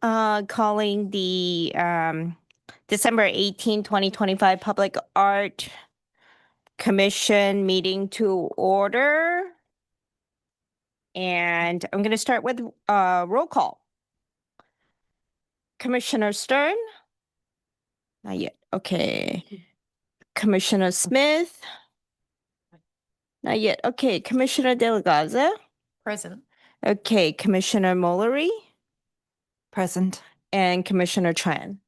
calling the December 18, 2025 Public Art Commission meeting to order. And I'm going to start with roll call. Commissioner Stern? Not yet. Okay. Commissioner Smith? Not yet. Okay. Commissioner De La Garza? Present. Okay. Commissioner Mollery? Present. And Commissioner Tran?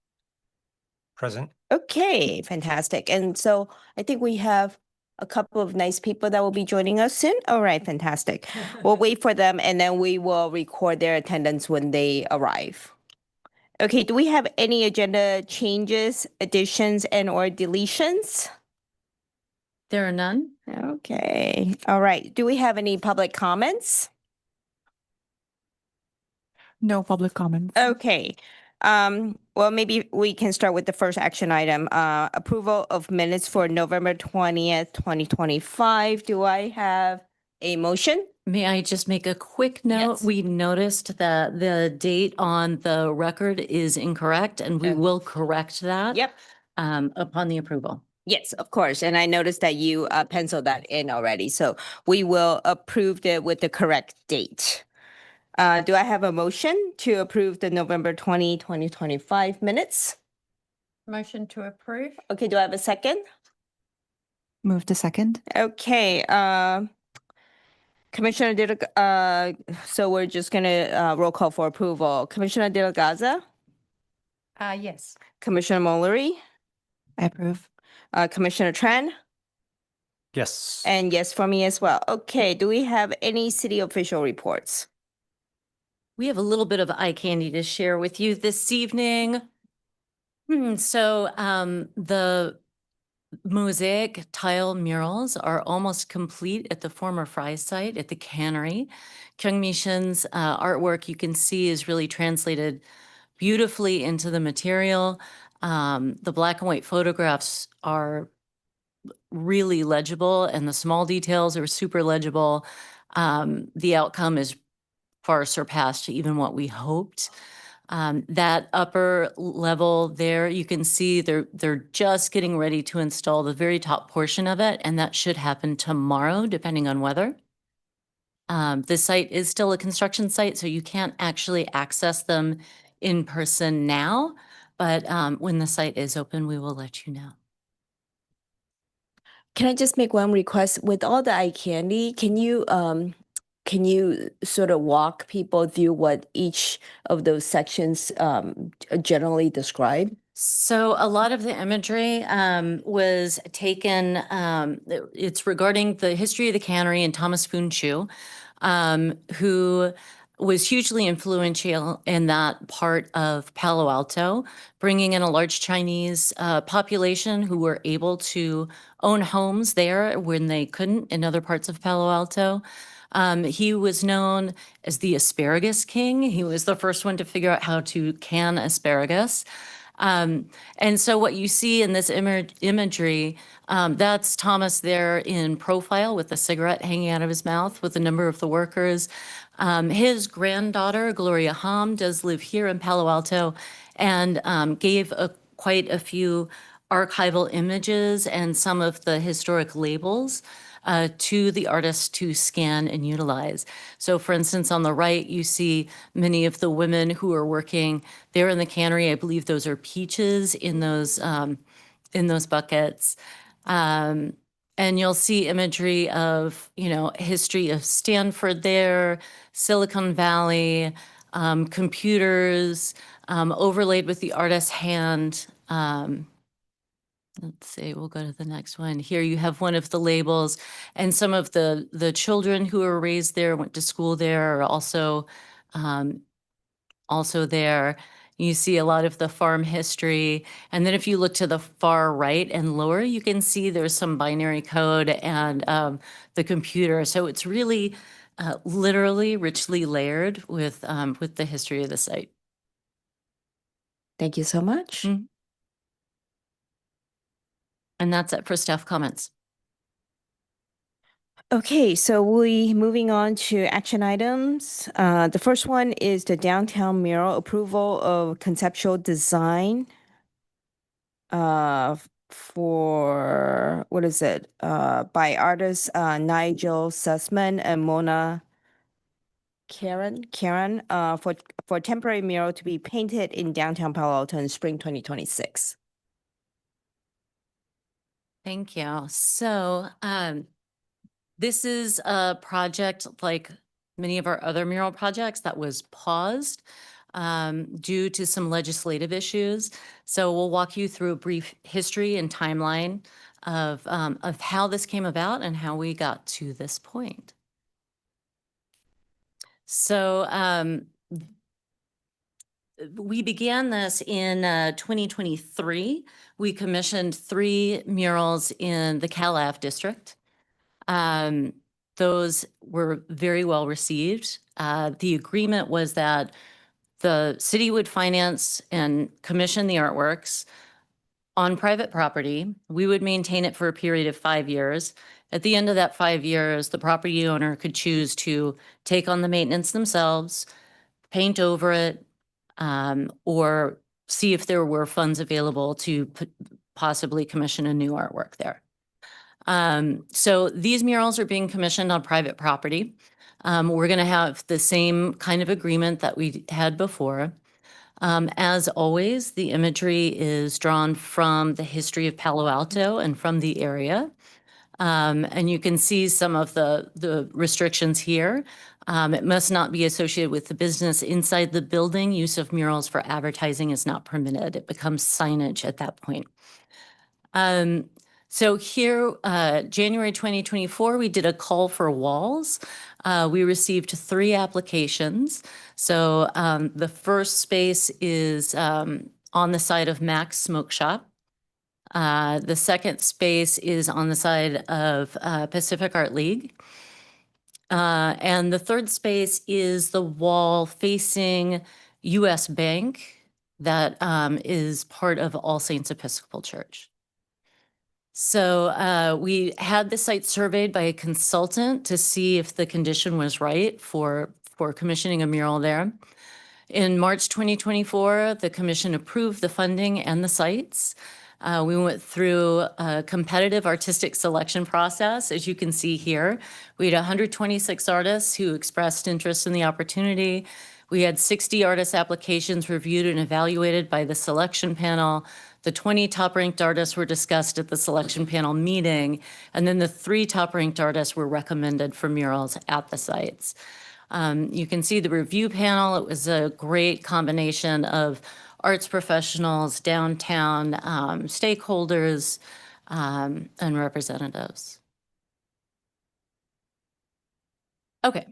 Present. Okay, fantastic. And so I think we have a couple of nice people that will be joining us soon. All right, fantastic. We'll wait for them and then we will record their attendance when they arrive. Okay, do we have any agenda changes, additions, and or deletions? There are none. Okay, all right. Do we have any public comments? No public comments. Okay. Well, maybe we can start with the first action item, approval of minutes for November 20th, 2025. Do I have a motion? May I just make a quick note? Yes. We noticed that the date on the record is incorrect, and we will correct that. Yep. Upon the approval. Yes, of course. And I noticed that you penciled that in already. So we will approve it with the correct date. Do I have a motion to approve the November 2025 minutes? Motion to approve. Okay, do I have a second? Move to second. Okay, Commissioner so we're just gonna roll call for approval. Commissioner De La Garza? Yes. Commissioner Mollery? I approve. Commissioner Tran? Yes. And yes for me as well. Okay, do we have any city official reports? We have a little bit of eye candy to share with you this evening. The mosaic tile murals are almost complete at the former Fry site at the cannery. Kyung-Mi Shin's artwork, you can see, is really translated beautifully into the material. The black and white photographs are really legible and the small details are super legible. The outcome is far surpassed even what we hoped. That upper level there, you can see they're just getting ready to install the very top portion of it, and that should happen tomorrow, depending on weather. The site is still a construction site, so you can't actually access them in person now, but when the site is open, we will let you know. Can I just make one request? With all the eye candy, can you sort of walk people through what each of those sections generally describe? So a lot of the imagery was taken, it's regarding the history of the cannery and Thomas Spoon Chu, who was hugely influential in that part of Palo Alto, bringing in a large Chinese population who were able to own homes there when they couldn't in other parts of Palo Alto. He was known as the asparagus king. He was the first one to figure out how to can asparagus. And so what you see in this imagery, that's Thomas there in profile with a cigarette hanging out of his mouth with a number of the workers. His granddaughter, Gloria Hom, does live here in Palo Alto and gave quite a few archival images and some of the historic labels to the artists to scan and utilize. So for instance, on the right, you see many of the women who are working there in the cannery. I believe those are peaches in those buckets. And you'll see imagery of, history of Stanford there, Silicon Valley, computers, overlaid with the artist's hand. Let's see, we'll go to the next one. Here you have one of the labels, and some of the children who were raised there, went to school there, are also there. You see a lot of the farm history. And then if you look to the far right and lower, you can see there's some binary code and the computer. So it's really literally richly layered with the history of the site. Thank you so much. And that's it for staff comments. Okay, so we moving on to action items. The first one is the downtown mural approval of conceptual design. For what is it? By artists Nigel Sussman and Mona Karen. For temporary mural to be painted in downtown Palo Alto in spring 2026. Thank you. So, this is a project like many of our other mural projects that was paused due to some legislative issues. So we'll walk you through a brief history and timeline of how this came about and how we got to this point. So we began this in 2023. We commissioned 3 murals in the Cal Ave district. Those were very well received. The agreement was that the city would finance and commission the artworks on private property. We would maintain it for a period of 5 years. At the end of that 5 years, the property owner could choose to take on the maintenance themselves, paint over it, or see if there were funds available to possibly commission a new artwork there. So these murals are being commissioned on private property. We're going to have the same kind of agreement that we had before. As always, the imagery is drawn from the history of Palo Alto and from the area. And you can see some of the restrictions here. It must not be associated with the business inside the building. Use of murals for advertising is not permitted. It becomes signage at that point. So here, January 2024, we did a call for walls. We received 3 applications. So the first space is on the side of Mac's Smoke Shop. The second space is on the side of Pacific Art League. And the third space is the wall facing US Bank that is part of All Saints Episcopal Church. So we had the site surveyed by a consultant to see if the condition was right for commissioning a mural there. In March 2024, the commission approved the funding and the sites. We went through a competitive artistic selection process. As you can see here, we had 126 artists who expressed interest in the opportunity. We had 60 artist applications reviewed and evaluated by the selection panel. The 20 top-ranked artists were discussed at the selection panel meeting, and then the 3 top-ranked artists were recommended for murals at the sites. You can see the review panel. It was a great combination of arts professionals, downtown stakeholders, and representatives. Okay,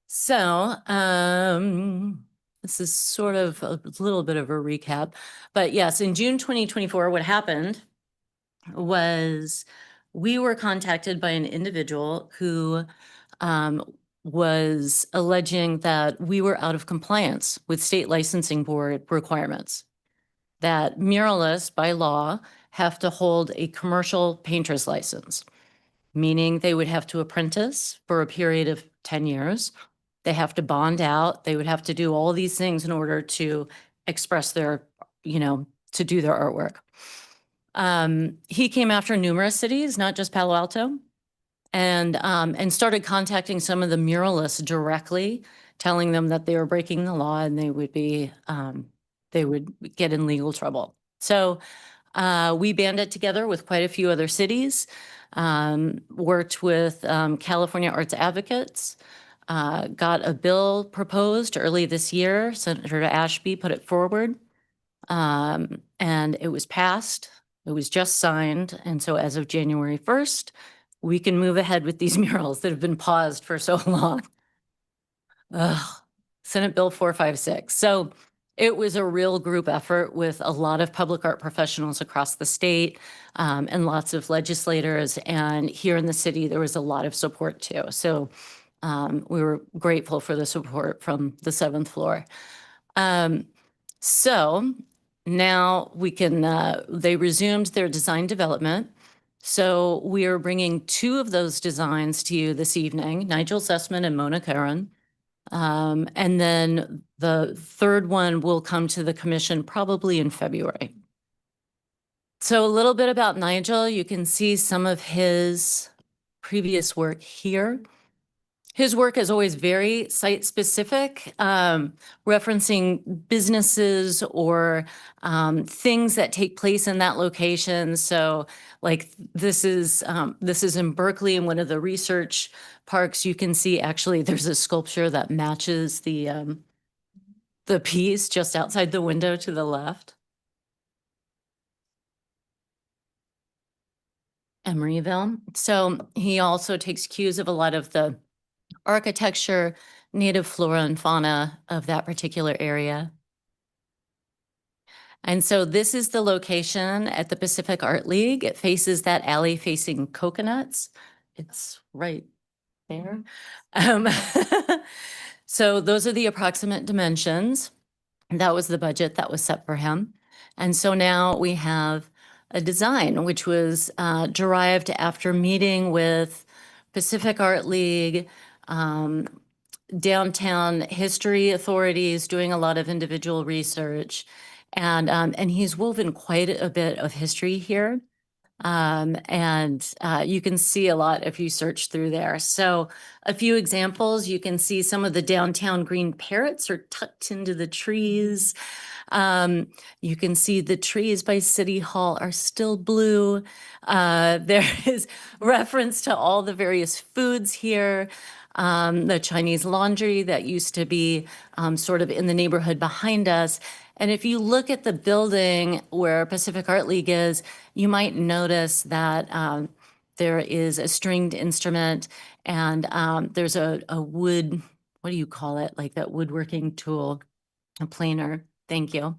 so this is sort of a little bit of a recap, but yes, in June 2024, what happened was we were contacted by an individual who was alleging that we were out of compliance with state licensing board requirements, that muralists by law have to hold a commercial painter's license, meaning they would have to apprentice for a period of 10 years. They have to bond out. They would have to do all these things in order to express their, to do their artwork. He came after numerous cities, not just Palo Alto, and started contacting some of the muralists directly, telling them that they were breaking the law and they would get in legal trouble. So we banded together with quite a few other cities, worked with California Arts Advocates, got a bill proposed early this year. Senator Ashby put it forward, and it was passed. It was just signed. And so as of January 1st, we can move ahead with these murals that have been paused for so long. Senate Bill 456. So it was a real group effort with a lot of public art professionals across the state and lots of legislators. And here in the city, there was a lot of support too. So we were grateful for the support from the 7th floor. So now we can, they resumed their design development. So we are bringing two of those designs to you this evening, Nigel Sussman and Mona Karan. And then the third one will come to the commission probably in February. So a little bit about Nigel, you can see some of his previous work here. His work is always very site-specific, referencing businesses or things that take place in that location. So like this is in Berkeley in one of the research parks. You can see actually there's a sculpture that matches the piece just outside the window to the left. Emeryville. So he also takes cues of a lot of the architecture, native flora and fauna of that particular area. And so this is the location at the Pacific Art League. It faces that alley facing Coconuts. It's right there. So those are the approximate dimensions. And that was the budget that was set for him. And so now we have a design which was derived after meeting with Pacific Art League, downtown history authorities, doing a lot of individual research. And he's woven quite a bit of history here. You can see a lot if you search through there. So a few examples, you can see some of the downtown green parrots are tucked into the trees. You can see the trees by City Hall are still blue. There is reference to all the various foods here. The Chinese laundry that used to be sort of in the neighborhood behind us. And if you look at the building where Pacific Art League is, you might notice that there is a stringed instrument and there's a wood, what do you call it? Like that woodworking tool, a planer. Thank you.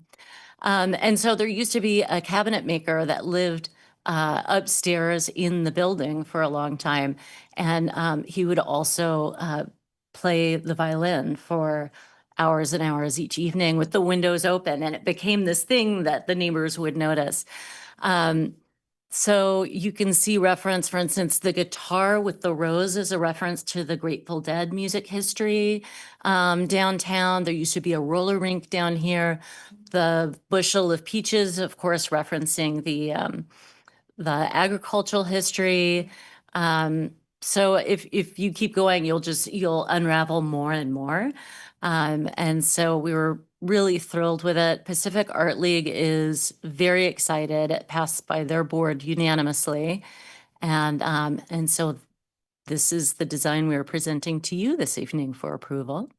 And so there used to be a cabinet maker that lived upstairs in the building for a long time. And he would also play the violin for hours and hours each evening with the windows open. And it became this thing that the neighbors would notice. So you can see reference, for instance, the guitar with the rose is a reference to the Grateful Dead music history downtown. There used to be a roller rink down here. The bushel of peaches, of course, referencing the agricultural history. So if you keep going, you'll unravel more and more. And so we were really thrilled with it. Pacific Art League is very excited. It passed by their board unanimously. And so this is the design we are presenting to you this evening for approval.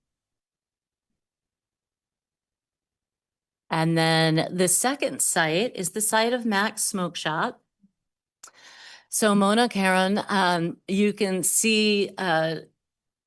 And then the second site is the site of Mac's Smoke Shop. So Mona Karan, you can see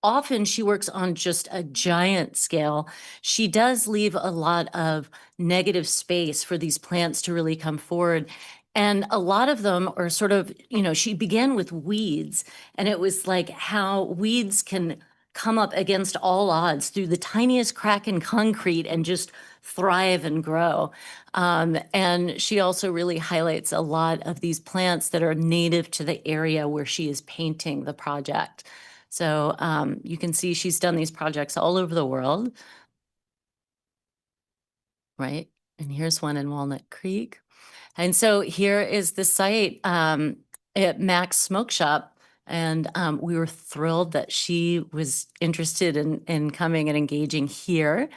often she works on just a giant scale. She does leave a lot of negative space for these plants to really come forward. And a lot of them are sort of, she began with weeds, and it was like how weeds can come up against all odds through the tiniest crack in concrete and just thrive and grow. And she also really highlights a lot of these plants that are native to the area where she is painting the project. So you can see she's done these projects all over the world, right? And here's one in Walnut Creek. And so here is the site at Mac's Smoke Shop. And we were thrilled that she was interested in coming and engaging here.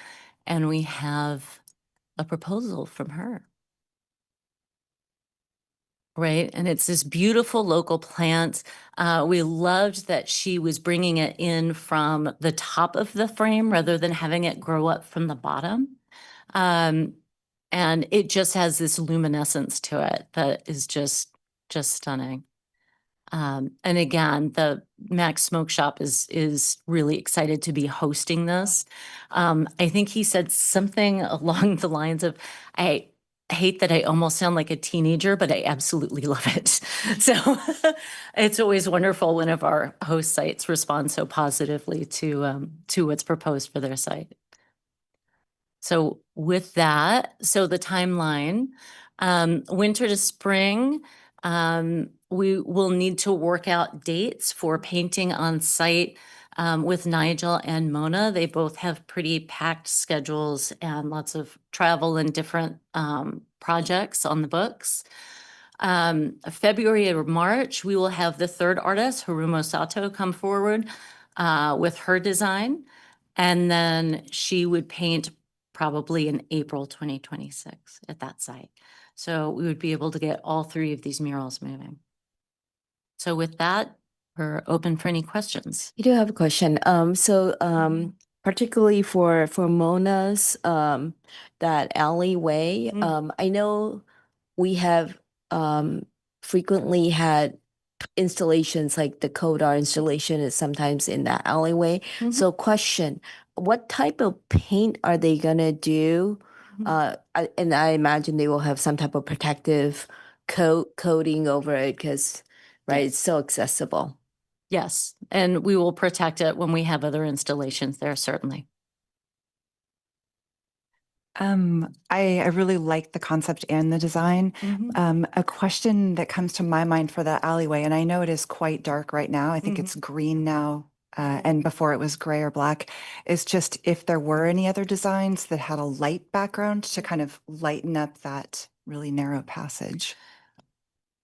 And we have a proposal from her. Right. And it's this beautiful local plant. We loved that she was bringing it in from the top of the frame rather than having it grow up from the bottom. And it just has this luminescence to it that is just stunning. And again, the Mac's Smoke Shop is really excited to be hosting this. I think he said something along the lines of, I hate that I almost sound like a teenager, but I absolutely love it. So it's always wonderful when of our host sites respond so positively to what's proposed for their site. So with that, so the timeline, winter to spring, We will need to work out dates for painting on site with Nigel and Mona. They both have pretty packed schedules and lots of travel and different projects on the books. February or March, we will have the third artist, Harumo Sato, come forward with her design. And then she would paint probably in April 2026 at that site. So we would be able to get all three of these murals moving. So with that, we're open for any questions. I do have a question. Particularly for Mona's that alleyway, Mm. I know we have frequently had installations like the Kodar installation is sometimes in that alleyway. Mhm. So question, what type of paint are they gonna do? Mhm. And I imagine they will have some type of protective coating over it because, right, it's so accessible. Yes, and we will protect it when we have other installations there, certainly. I really like the concept and the design. Mhm. A question that comes to my mind for that alleyway, and I know it is quite dark right now. I think Mhm. it's green now, and before it was gray or black, is just if there were any other designs that had a light background to kind of lighten up that really narrow passage.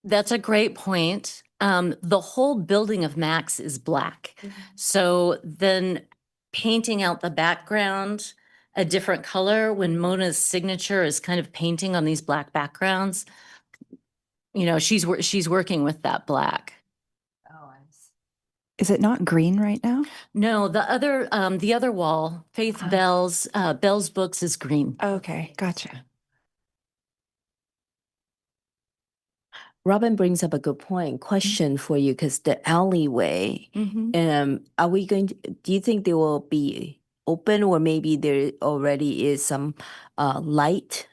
That's a great point. The whole building of Max is black. So then painting out the background a different color when Mona's signature is kind of painting on these black backgrounds, she's working with that black. Oh, Is it not green right now? No, the other wall, Faith Bell's books is green. Okay, gotcha. Robin brings up a good point. Question for you, because the alleyway, Mhm. are we going to, do you think they will be open or maybe there already is some light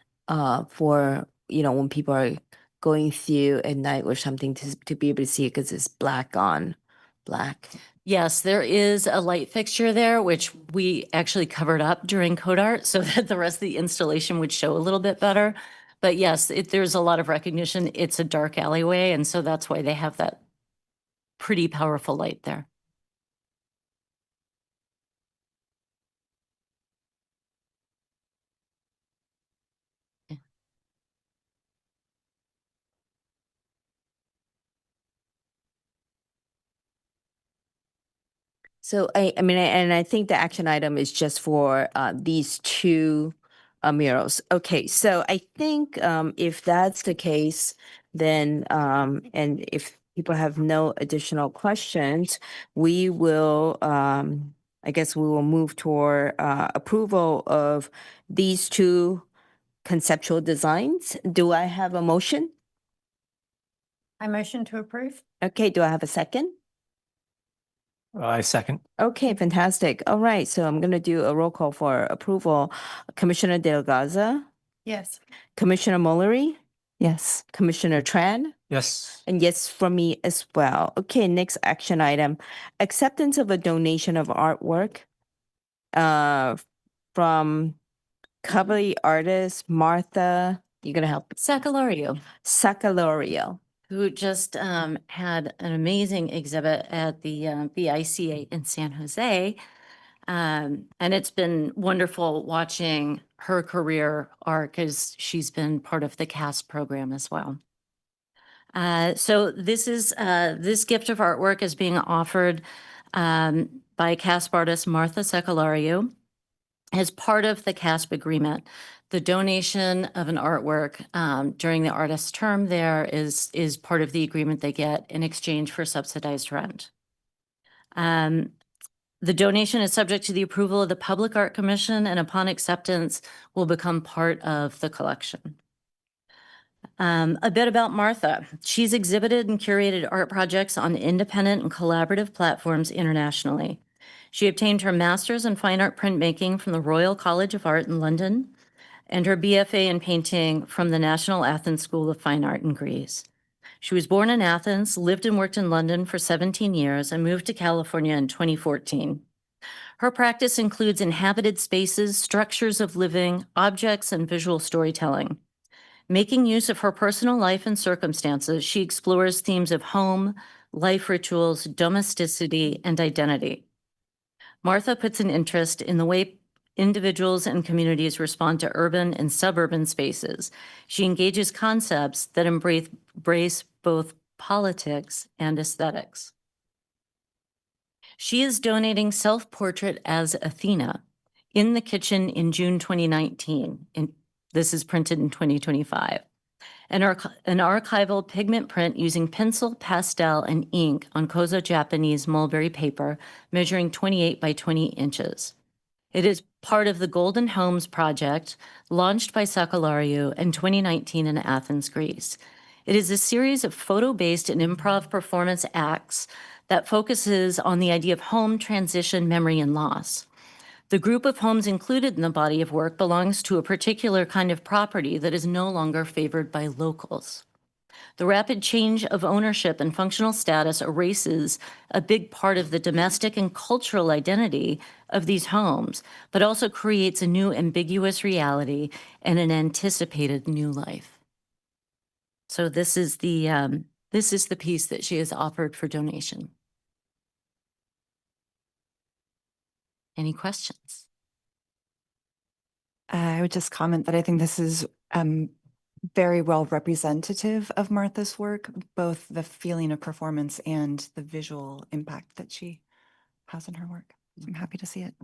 for, when people are going through at night or something to be able to see it because it's black on black? Yes, there is a light fixture there, which we actually covered up during code art so that the rest of the installation would show a little bit better. But yes, there's a lot of recognition. It's a dark alleyway, and so that's why they have that pretty powerful light there. So I mean, and I think the action item is just for these two murals. Okay, so I think if that's the case, then and if people have no additional questions, we will I guess we will move toward approval of these two conceptual designs. Do I have a motion? I motion to approve. Okay, do I have a second? I second. Okay, fantastic. All right, so I'm going to do a roll call for approval. Commissioner Delgaza, Yes. Commissioner Mullery, Yes. Commissioner Tran, Yes. and yes from me as well. Okay, next action item, acceptance of a donation of artwork from cover artist Martha, you're going to help, Sacalario, Sacalorio. who just had an amazing exhibit at the BICA in San Jose. And it's been wonderful watching her career arc as she's been part of the CAST program as well. So this gift of artwork is being offered by CASP artist Martha Sacalario as part of the CASP agreement. The donation of an artwork during the artist's term there is part of the agreement they get in exchange for subsidized rent. The donation is subject to the approval of the Public Art Commission and upon acceptance will become part of the collection. A bit about Martha. She's exhibited and curated art projects on independent and collaborative platforms internationally. She obtained her master's in fine art printmaking from the Royal College of Art in London and her BFA in painting from the National Athens School of Fine Art in Greece. She was born in Athens, lived and worked in London for 17 years, and moved to California in 2014. Her practice includes inhabited spaces, structures of living, objects, and visual storytelling. Making use of her personal life and circumstances, she explores themes of home, life rituals, domesticity, and identity. Martha puts an interest in the way individuals and communities respond to urban and suburban spaces. She engages concepts that embrace both politics and aesthetics. She is donating Self-Portrait as Athena in the Kitchen in June 2019. This is printed in 2025. An archival pigment print using pencil, pastel, and ink on Kozo Japanese mulberry paper, measuring 28 by 20 inches. It is part of the Golden Homes project, launched by Sakellariou in 2019 in Athens, Greece. It is a series of photo-based and improv performance acts that focuses on the idea of home, transition, memory, and loss. The group of homes included in the body of work belongs to a particular kind of property that is no longer favored by locals. The rapid change of ownership and functional status erases a big part of the domestic and cultural identity of these homes, but also creates a new ambiguous reality and an anticipated new life. So this is the piece that she has offered for donation. Any questions? I would just comment that I think this is very well representative of Martha's work, both the feeling of performance and the visual impact that she has in her work. So I'm happy to see it.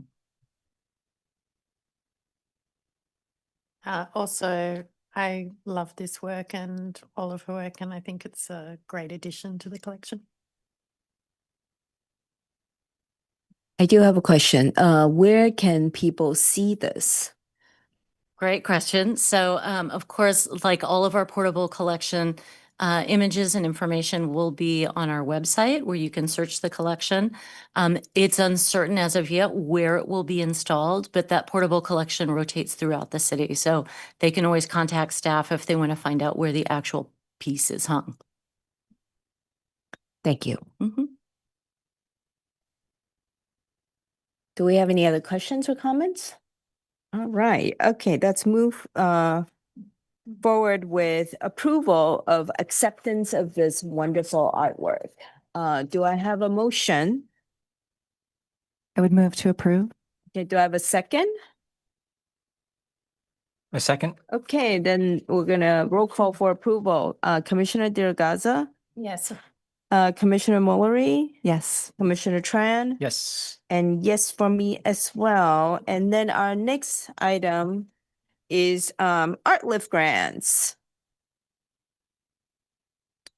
Also, I love this work and all of her work, and I think it's a great addition to the collection. I do have a question. Where can people see this? Great question. So, of course, like all of our portable collection, images and information will be on our website where you can search the collection. It's uncertain as of yet where it will be installed, but that portable collection rotates throughout the city. So they can always contact staff if they want to find out where the actual piece is hung. Thank you. Mhm. Do we have any other questions or comments? All right. Okay, let's move forward with approval of acceptance of this wonderful artwork. Do I have a motion? I would move to approve. Okay, do I have a second? A second? Okay, then we're gonna roll call for approval. Commissioner Derogaza, Yes. Commissioner Mullery, Yes. Commissioner Tran. Yes. And yes for me as well. And then our next item is Art Lift grants.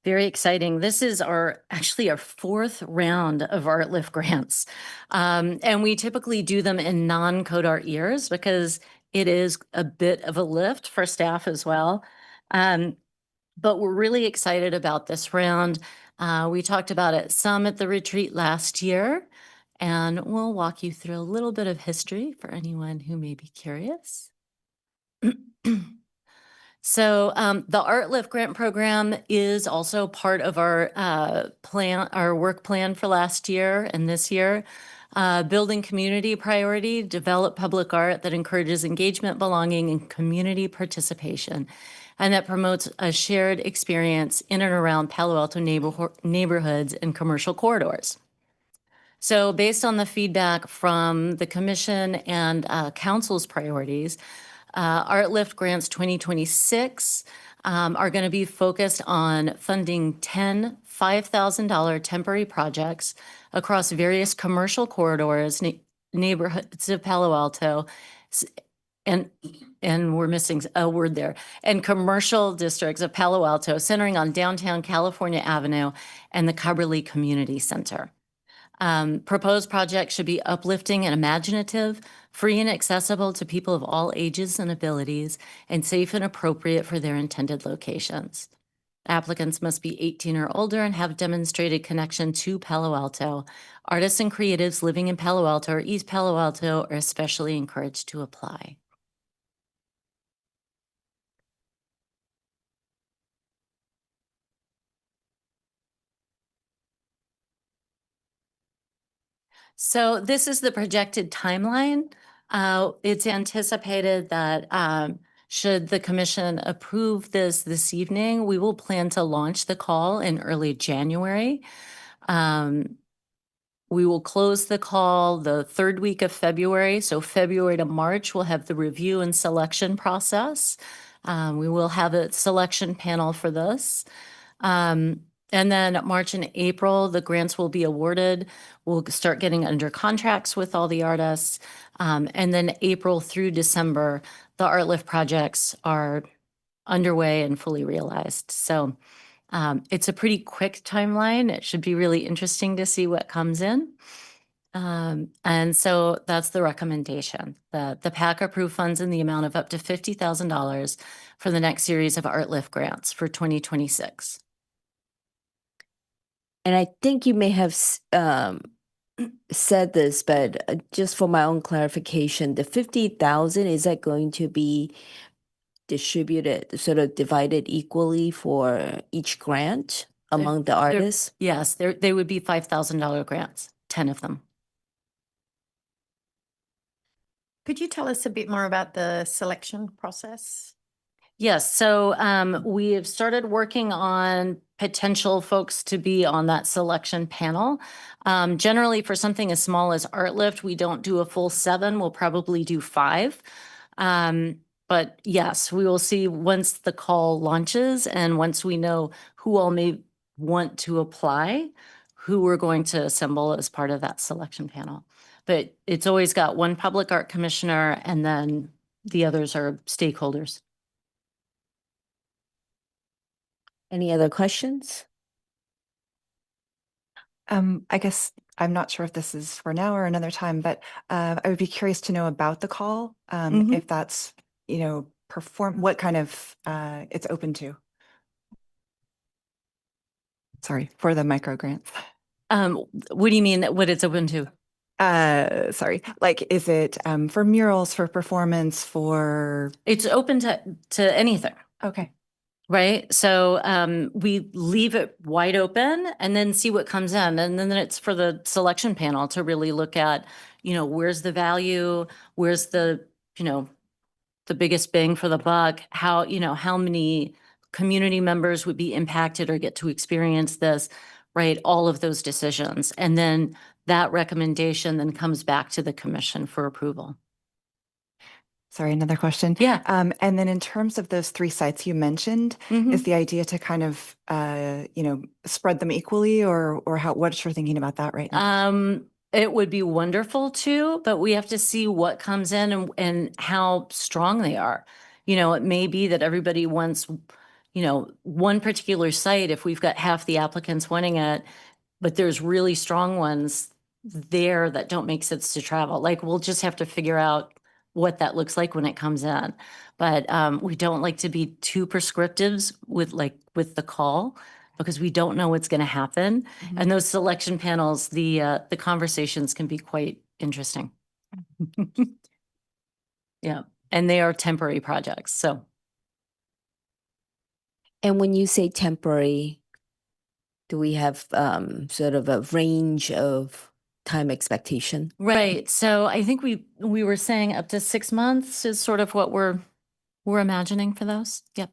Very exciting. This is actually our fourth round of Art Lift grants. And we typically do them in non-code art years because it is a bit of a lift for staff as well. But we're really excited about this round. We talked about it some at the retreat last year, and we'll walk you through a little bit of history for anyone who may be curious. So the Art Lift Grant Program is also part of our our work plan for last year and this year. Building community priority, develop public art that encourages engagement, belonging, and community participation, and that promotes a shared experience in and around Palo Alto neighborhoods and commercial corridors. So based on the feedback from the commission and council's priorities, Art Lift Grants 2026 are going to be focused on funding 10 $5,000 temporary projects across various commercial corridors, neighborhoods of Palo Alto, and we're missing a word there, and commercial districts of Palo Alto, centering on downtown California Avenue and the Cubberley Community Center. Proposed projects should be uplifting and imaginative, free and accessible to people of all ages and abilities, and safe and appropriate for their intended locations. Applicants must be 18 or older and have demonstrated connection to Palo Alto. Artists and creatives living in Palo Alto or East Palo Alto are especially encouraged to apply. So this is the projected timeline. It's anticipated that Should the commission approve this evening, we will plan to launch the call in early January. We will close the call the third week of February. So February to March, we'll have the review and selection process. We will have a selection panel for this. And then March and April, the grants will be awarded. We'll start getting under contracts with all the artists. And then April through December, the Art Lift projects are underway and fully realized. So it's a pretty quick timeline. It should be really interesting to see what comes in. And so that's the recommendation. The PAC approved funds in the amount of up to $50,000 for the next series of Art Lift grants for 2026. And I think you may have said this, but just for my own clarification, the 50,000, is that going to be distributed, sort of divided equally for each grant among the They're- artists? Yes, they would be $5,000 grants, 10 of them. Could you tell us a bit more about the selection process? Yes, so we have started working on potential folks to be on that selection panel. Generally, for something as small as Art Lift, we don't do a full 7, we'll probably do 5. But yes, we will see once the call launches and once we know who all may want to apply, who we're going to assemble as part of that selection panel. But it's always got one public art commissioner and then the others are stakeholders. Any other questions? I guess I'm not sure if this is for now or another time, but I would be curious to know about the call. Mhm. If that's, what kind of it's open to. Sorry, for the micro grants. What do you mean what it's open to? Sorry, like, is it for murals, for performance, for? It's open to anything, Okay. right? So we leave it wide open and then see what comes in. And then it's for the selection panel to really look at, where's the value, where's the biggest bang for the buck, how many community members would be impacted or get to experience this, right? All of those decisions. And then that recommendation then comes back to the commission for approval. Sorry, another question. Yeah. And then in terms of those 3 sites you mentioned, Mhm. is the idea to kind of, spread them equally, or what's your thinking about that right now? It would be wonderful too, but we have to see what comes in and how strong they are. It may be that everybody wants, one particular site, if we've got half the applicants wanting it, but there's really strong ones there that don't make sense to travel. Like, we'll just have to figure out what that looks like when it comes in. But we don't like to be too prescriptive with the call because we don't know what's going to happen. Mhm. And those selection panels, the conversations can be quite interesting. Yeah, and they are temporary projects. So And when you say temporary, do we have sort of a range of time expectation? right. So I think we were saying up to 6 months is sort of what we're imagining for those. Yep.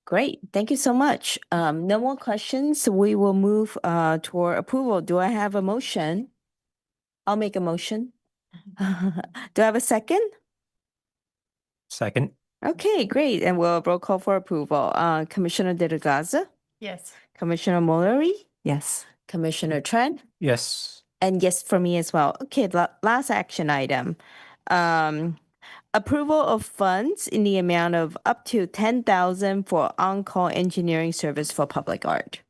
Great. Thank you so much. No more questions. We will move toward approval. Do I have a motion? I'll make a motion. Do I have a second? Second. Okay, great. And we'll roll call for approval. Commissioner De La Garza, Yes. Commissioner Mullery, Yes. Commissioner Trent, Yes. and yes for me as well. Okay, last action item. Approval of funds in the amount of up to 10,000 for on-call engineering service for public art.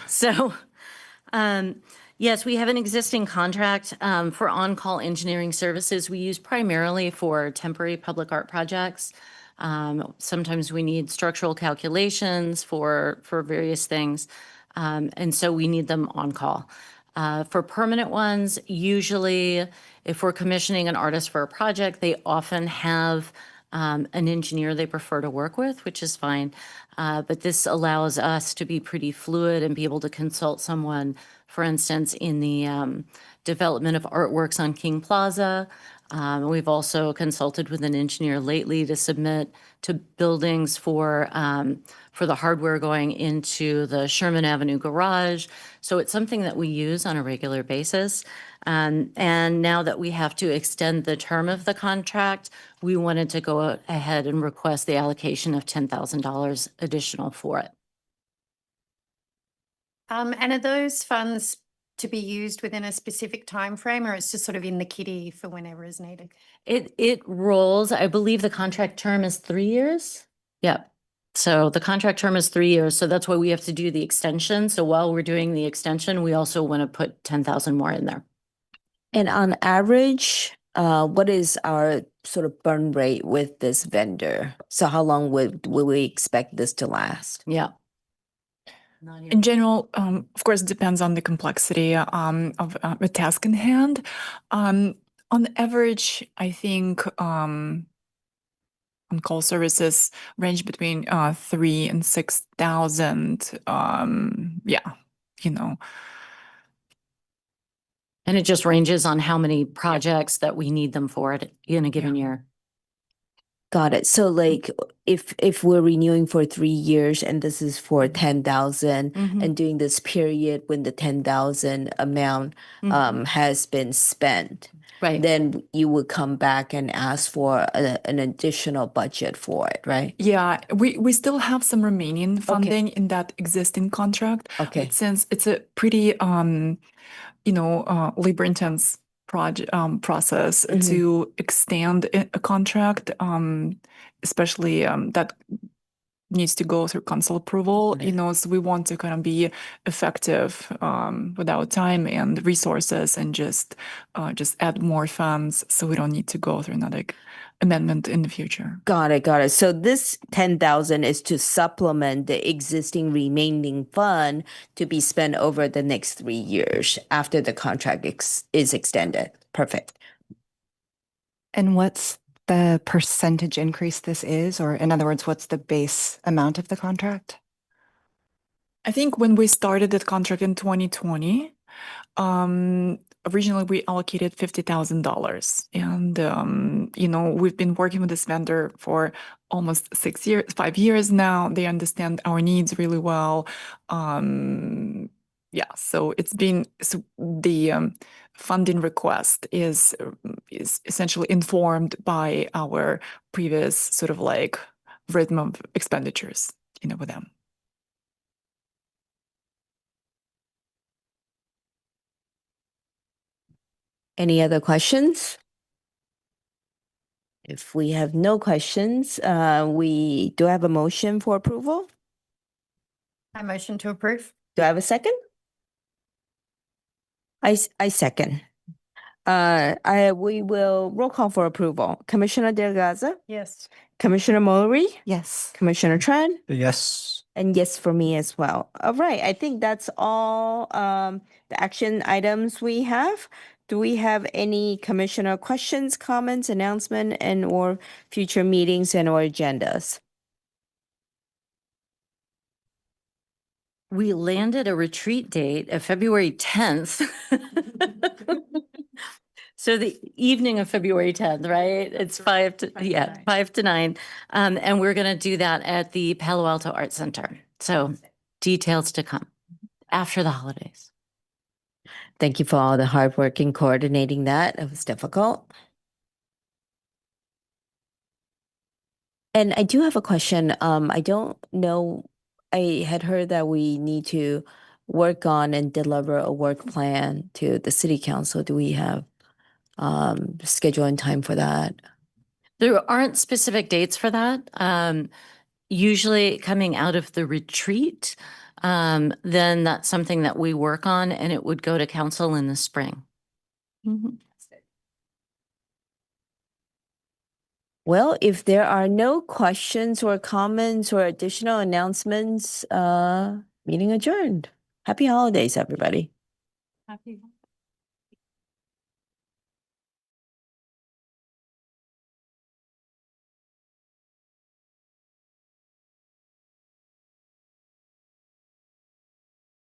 So, yes, we have an existing contract for on-call engineering services we use primarily for temporary public art projects. Sometimes we need structural calculations for various things, and so we need them on call. For permanent ones, usually if we're commissioning an artist for a project, they often have an engineer they prefer to work with, which is fine. But this allows us to be pretty fluid and be able to consult someone, for instance, in the development of artworks on King Plaza. We've also consulted with an engineer lately to submit to buildings for the hardware going into the Sherman Avenue garage. So it's something that we use on a regular basis. And now that we have to extend the term of the contract, we wanted to go ahead and request the allocation of $10,000 additional for it. And are those funds to be used within a specific time frame, or it's just sort of in the kitty for whenever is needed? It rolls. I believe the contract term is 3 years. Yep. So the contract term is 3 years. So that's why we have to do the extension. So while we're doing the extension, we also want to put 10,000 more in there. And on average, what is our sort of burn rate with this vendor? So how long will we expect this to last? Yeah. In general, of course, it depends on the complexity of the task in hand. On average, I think on-call services range between 3,000 and 6,000. Yeah, you know. And it just ranges on how many projects that we need them for it in a given year. Got it. So like if we're renewing for 3 years and this is for 10,000 Mhm. and during this period when the 10,000 amount has been spent, Right. then you would come back and ask for an additional budget for it, right? Yeah, we still have some remaining funding in that existing contract. Okay. But since it's a pretty labor intense process to extend a contract, especially that needs to go through council approval, so we want to kind of be effective with our time and resources and just add more funds so we don't need to go through another amendment in the future. Got it, got it. So this 10,000 is to supplement the existing remaining fund to be spent over the next 3 years after the contract is extended. Perfect. And what's the percentage increase this is? Or in other words, what's the base amount of the contract? I think when we started that contract in 2020, originally we allocated $50,000, and we've been working with this vendor for almost 5 years now. They understand our needs really well. So the funding request is essentially informed by our previous sort of like rhythm of expenditures, with them. Any other questions? If we have no questions, we do have a motion for approval. I motion to approve. Do I have a second? I second. We will roll call for approval. Commissioner Delgaza, Yes. Commissioner Mullery, Yes. Commissioner Tran, Yes. and yes for me as well. All right, I think that's all the action items we have. Do we have any commissioner questions, comments, announcement, and or future meetings and or agendas? We landed a retreat date of February 10th. So the evening of February 10th, right? It's 5 to 9. And we're going to do that at the Palo Alto Art Center. So details to come after the holidays. Thank you for all the hard work in coordinating that. It was difficult. And I do have a question. I don't know. I had heard that we need to work on and deliver a work plan to the city council. Do we have schedule and time for that? There aren't specific dates for that. Usually coming out of the retreat, then that's something that we work on and it would go to council in the spring. Well, if there are no questions or comments or additional announcements, meeting adjourned. Happy holidays, everybody. Happy